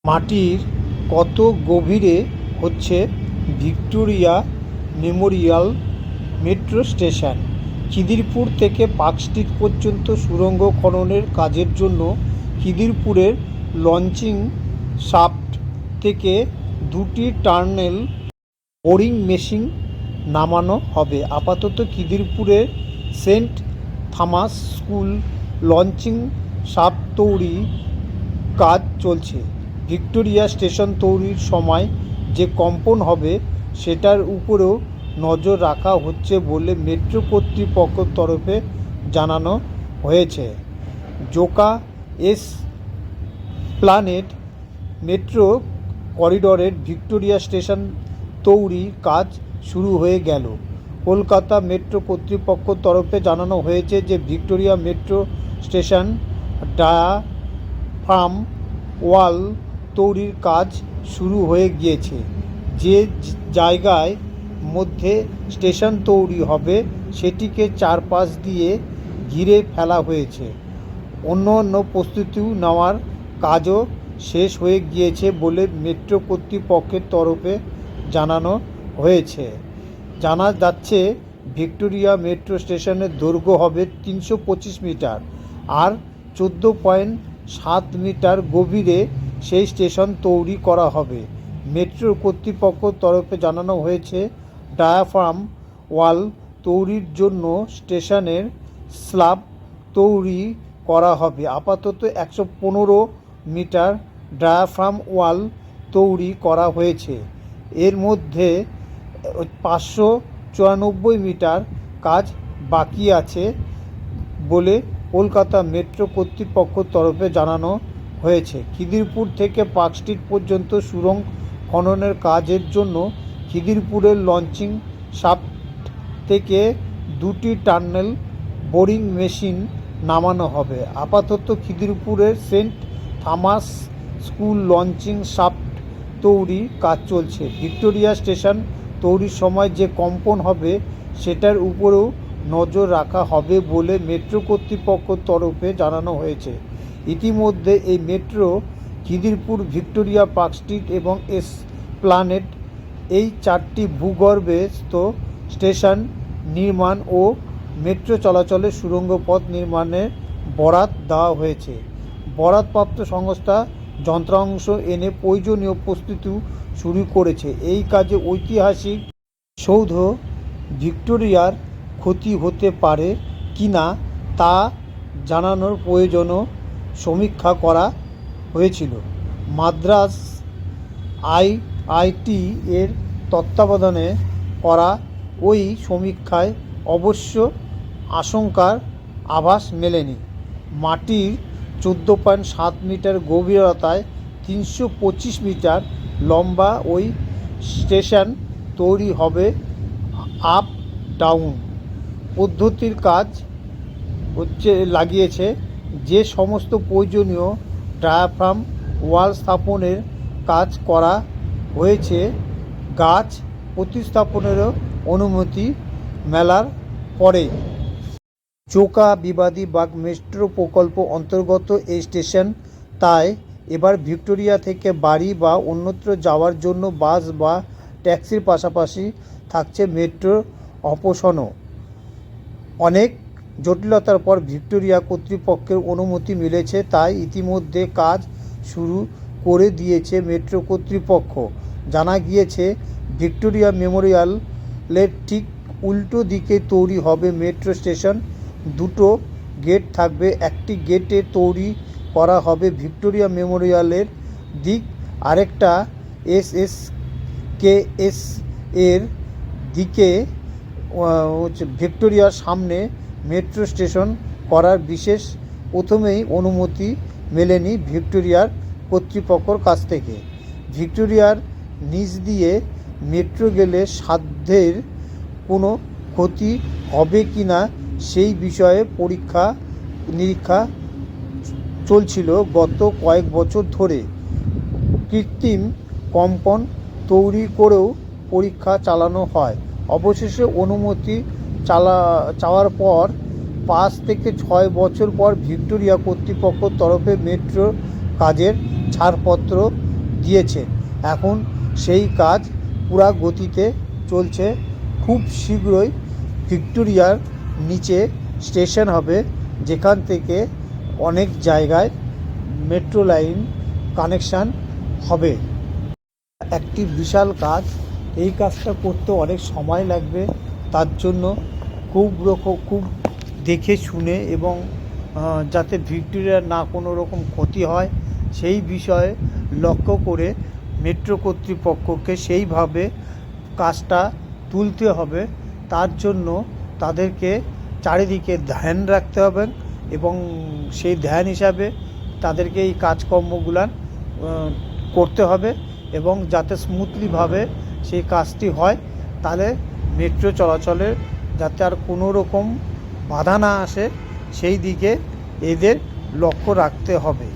মাটির কত গভীরে হচ্ছে Victoria Memorial metro station. Khidirpur থেকে পার্ক স্ট্রিট পর্যন্ত সুড়ঙ্গ খননের কাজের জন্য খিদিরপুরের লঞ্চিং শাফট থেকে দুটি টানেল বোরিং মেশিন নামানো হবে। আপাতত খিদিরপুরের Saint Thomas school launching shaft তৈরির কাজ চলছে। ভিক্টোরিয়া স্টেশন তৈরির সময় যে কম্পন হবে সেটার উপরেও নজর রাখা হচ্ছে বলে মেট্রো কর্তৃপক্ষের তরফে জানানো হয়েছে। জোকা এসপ্লানেড মেট্রো করিডোরের ভিক্টোরিয়া স্টেশন তৈরির কাজ শুরু হয়ে গেল। কলকাতা মেট্রো কর্তৃপক্ষের তরফে জানানো হয়েছে যে ভিক্টোরিয়া মেট্রো স্টেশন ডায়াফ্রাম ওয়াল তৈরির কাজ শুরু হয়ে গিয়েছে। যে জায়গায় মধ্যে স্টেশন তৈরি হবে সেটিকে চারপাশ দিয়ে ঘিরে ফেলা হয়েছে। অন্য প্রস্তুতি নেওয়ার কাজও শেষ হয়ে গিয়েছে বলে মেট্রো কর্তৃপক্ষের তরফে জানানো হয়েছে। জানা যাচ্ছে ভিক্টোরিয়া মেট্রো স্টেশনের দৈর্ঘ্য হবে 325 মিটার আর 14.7 মিটার গভীরে সেই স্টেশন তৈরি করা হবে। মেট্রো কর্তৃপক্ষের তরফে জানানো হয়েছে ডায়াফ্রাম ওয়াল তৈরির জন্য স্টেশনের স্ল্যাব তৈরি করা হবে। আপাতত 115 মিটার ডায়াফ্রাম ওয়াল তৈরি করা হয়েছে। এর মধ্যে 594 মিটার কাজ বাকি আছে বলে কলকাতা মেট্রো কর্তৃপক্ষের তরফে জানানো হয়েছে। খিদিরপুর থেকে পার্ক স্ট্রিট পর্যন্ত সুড়ঙ্গ খননের কাজের জন্য খিদিরপুরের লঞ্চিং শাফট থেকে দুটি টানেল বোরিং মেশিন নামানো হবে। আপাতত খিদিরপুরের Saint Thomas school launching shaft তৈরির কাজ চলছে। ভিক্টোরিয়া স্টেশন তৈরির সময় যে কম্পন হবে সেটার উপরেও নজর রাখা হবে বলে মেট্রো কর্তৃপক্ষের তরফে জানানো হয়েছে। ইতিমধ্যে এই metro Khidirpur, Victoria, park street এবং এসপ্লানেড এই চারটি ভূগর্ভস্থ স্টেশন নির্মাণ ও মেট্রো চলাচলের সুড়ঙ্গ পথ নির্মাণের বরাত দেওয়া হয়েছে। বরাতপ্রাপ্ত সংস্থা যন্ত্রাংশ এনে প্রয়োজনীয় প্রস্তুতি শুরু করেছে। এই কাজে ঐতিহাসিক সৌধ ভিক্টোরিয়ার ক্ষতি হতে পারে কিনা তা জানানোর প্রয়োজনও সমীক্ষা করা হয়েছিল। মাদ্রাজ আইআইটি এর তত্ত্বাবধানে করা ওই সমীক্ষায় অবশ্য আশঙ্কার আভাস মেলেনি। মাটির 14.7 মিটার গভীরতায় 325 মিটার লম্বা ওই স্টেশন তৈরি হবে আপ ডাউন পদ্ধতির কাজ লাগিয়েছে। যে সমস্ত প্রয়োজনীয় ডায়াফ্রাম ওয়াল স্থাপনের কাজ করা হয়েছে। গাছ প্রতিস্থাপনেরও অনুমতি মেলার পরে চোকা বিবাদী বাগ মেট্রো প্রকল্প অন্তর্গত এই স্টেশন, তাই এবার ভিক্টোরিয়া থেকে বাড়ি বা অন্যত্র যাওয়ার জন্য বাস বা ট্যাক্সির পাশাপাশি থাকছে মেট্রো অপশনও। অনেক জটিলতার পর ভিক্টোরিয়া কর্তৃপক্ষের অনুমতি মিলেছে, তাই ইতিমধ্যে কাজ শুরু করে দিয়েছে মেট্রো কর্তৃপক্ষ। জানা গিয়েছে ভিক্টোরিয়া মেমোরিয়ালের ঠিক উল্টো দিকে তৈরি হবে মেট্রো স্টেশন। দুটো গেট থাকবে। একটি গেটে তৈরি করা হবে ভিক্টোরিয়া মেমোরিয়ালের দিক, আরেকটা এসএসকেএস এর দিকে। ভিক্টোরিয়ার সামনে মেট্রো স্টেশন করার বিশেষ প্রথমেই অনুমতি মেলেনি ভিক্টোরিয়ার কর্তৃপক্ষের কাছ থেকে। ভিক্টোরিয়ার নিচ দিয়ে মেট্রো গেলে সাধ্যের কোনো ক্ষতি হবে কি না সেই বিষয়ে পরীক্ষা নিরীক্ষা চলছিল গত কয়েক বছর ধরে। কৃত্রিম কম্পন তৈরি করেও পরীক্ষা চালানো হয়। অবশেষে অনুমতি চাওয়ার পর 5 থেকে 6 বছর পর ভিক্টোরিয়া কর্তৃপক্ষের তরফে মেট্রো কাজের ছাড়পত্র দিয়েছে। এখন সেই কাজ পুরা গতিতে চলছে। খুব শীঘ্রই ভিক্টোরিয়ার নিচে স্টেশন হবে, যেখান থেকে অনেক জায়গায় মেট্রো লাইন কানেকশান হবে। একটি বিশাল কাজ। এই কাজটা করতে অনেক সময় লাগবে। তার জন্য খুব দেখে শুনে এবং যাতে ভিক্টোরিয়ার না কোনো রকম ক্ষতি হয় সেই বিষয়ে লক্ষ্য করে মেট্রো কর্তৃপক্ষকে সেইভাবে কাজটা তুলতে হবে। তার জন্য তাদেরকে চারিদিকে ধ্যান রাখতে হবে এবং সেই ধ্যান হিসাবে তাদেরকে এই কাজকর্মগুলান করতে হবে এবং যাতে স্মুথলিভাবে সেই কাজটি হয়, তাহলে মেট্রো চলাচলে যাতে আর কোনো রকম বাধা না আসে সেই দিকে এদের লক্ষ্য রাখতে হবে।